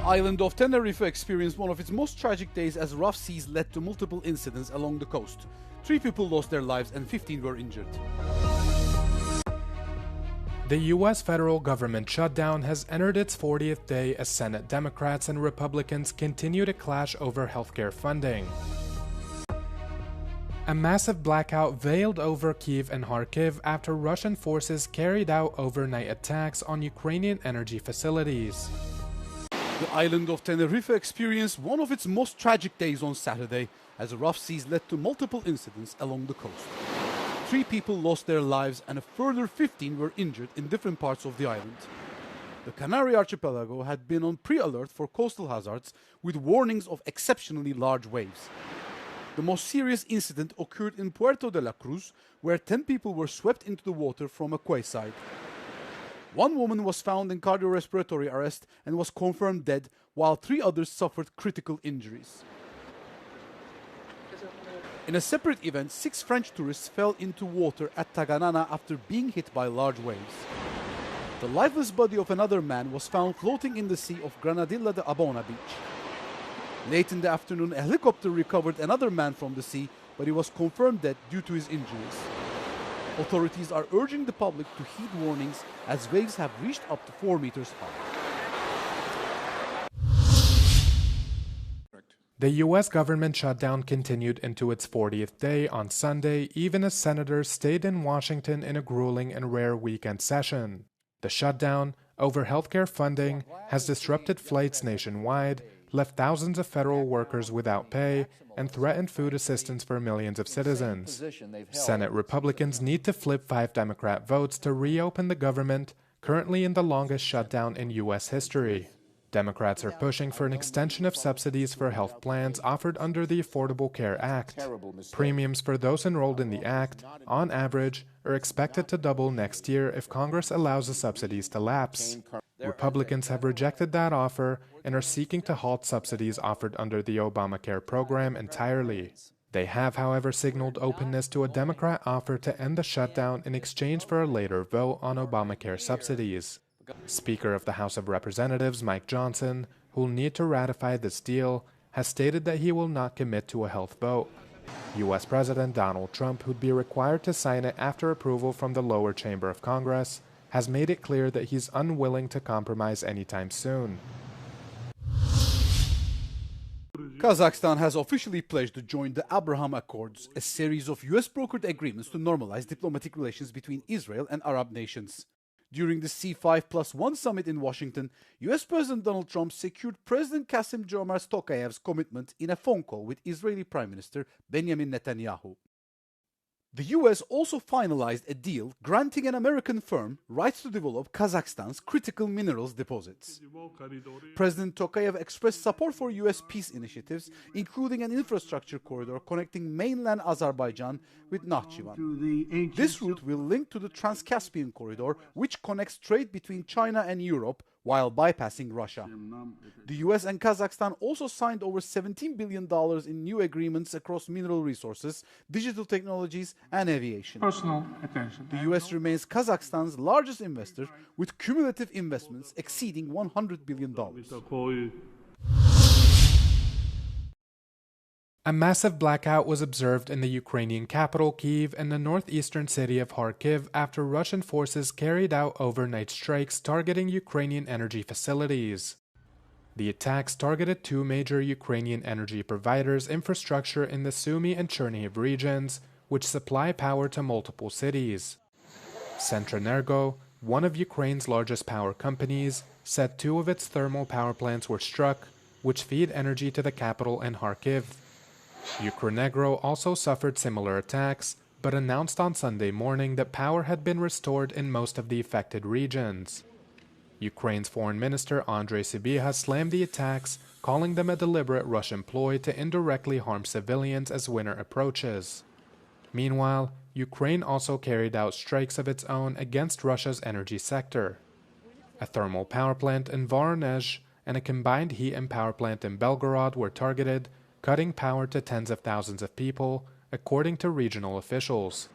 island of Tenerife experienced one of its most tragic days as rough seas led to multiple incidents along the coast. 3 people lost their lives and 15 were injured. The U.S. federal government shutdown has entered its 40th day as Senate Democrats and Republicans continue to clash over healthcare funding. A massive blackout veiled over Kyiv and Kharkiv after Russian forces carried out overnight attacks on Ukrainian energy facilities. The island of Tenerife experienced one of its most tragic days on Saturday as rough seas led to multiple incidents along the coast. 3 people lost their lives and a further 15 were injured in different parts of the island. The Canary Archipelago had been on pre-alert for coastal hazards with warnings of exceptionally large waves. The most serious incident occurred in Puerto de la Cruz, where 10 people were swept into the water from a quayside. 1 woman was found in cardiorespiratory arrest and was confirmed dead, while 3 others suffered critical injuries. In a separate event, 6 French tourists fell into water at Taganana after being hit by large waves. The lifeless body of another man was found floating in the sea of Granadilla de Abona beach. Late in the afternoon, a helicopter recovered another man from the sea, but he was confirmed dead due to his injuries. Authorities are urging the public to heed warnings as waves have reached up to 4 meters high. The U.S. government shutdown continued into its 40th day on Sunday, even as senators stayed in Washington in a grueling and rare weekend session. The shutdown, over healthcare funding, has disrupted flights nationwide, left thousands of federal workers without pay, and threatened food assistance for millions of citizens. Senate Republicans need to flip 5 Democrat votes to reopen the government, currently in the longest shutdown in U.S. history. Democrats are pushing for an extension of subsidies for health plans offered under the Affordable Care Act. Premiums for those enrolled in the act, on average, are expected to double next year if Congress allows the subsidies to lapse. Republicans have rejected that offer and are seeking to halt subsidies offered under the Obamacare program entirely. They have, however, signaled openness to a Democrat offer to end the shutdown in exchange for a later vote on Obamacare subsidies. Speaker of the House of Representatives Mike Johnson, who will need to ratify this deal, has stated that he will not commit to a health vote. U.S. President Donald Trump, who'd be required to sign it after approval from the lower chamber of Congress, has made it clear that he's unwilling to compromise anytime soon. Kazakhstan has officially pledged to join the Abraham Accords, a series of US-brokered agreements to normalize diplomatic relations between Israel and Arab nations. During the C5+1 summit in Washington, US President Donald Trump secured President Kassym-Jomart Tokayev's commitment in a phone call with Israeli Prime Minister Benjamin Netanyahu. The US also finalized a deal granting an American firm rights to develop Kazakhstan's critical minerals deposits. President Tokayev expressed support for US peace initiatives, including an infrastructure corridor connecting mainland Azerbaijan with Nakhchivan. This route will link to the Trans-Caspian corridor, which connects trade between China and Europe while bypassing Russia. The US and Kazakhstan also signed over $17 billion in new agreements across mineral resources, digital technologies, and aviation. The US remains Kazakhstan's largest investor, with cumulative investments exceeding $100 billion. A massive blackout was observed in the Ukrainian capital Kyiv and the northeastern city of Kharkiv after Russian forces carried out overnight strikes targeting Ukrainian energy facilities. The attacks targeted 2 major Ukrainian energy providers' infrastructure in the Sumy and Chernihiv regions, which supply power to multiple cities. Centrenergo, one of Ukraine's largest power companies, said 2 of its thermal power plants were struck, which feed energy to the capital and Kharkiv. Ukrenegro also suffered similar attacks, but announced on Sunday morning that power had been restored in most of the affected regions. Ukraine's Foreign Minister Andrei Sybiha slammed the attacks, calling them a deliberate Russian ploy to indirectly harm civilians as winter approaches. Meanwhile, Ukraine also carried out strikes of its own against Russia's energy sector. A thermal power plant in Voronezh and a combined heat and power plant in Belgorod were targeted, cutting power to tens of thousands of people, according to regional officials.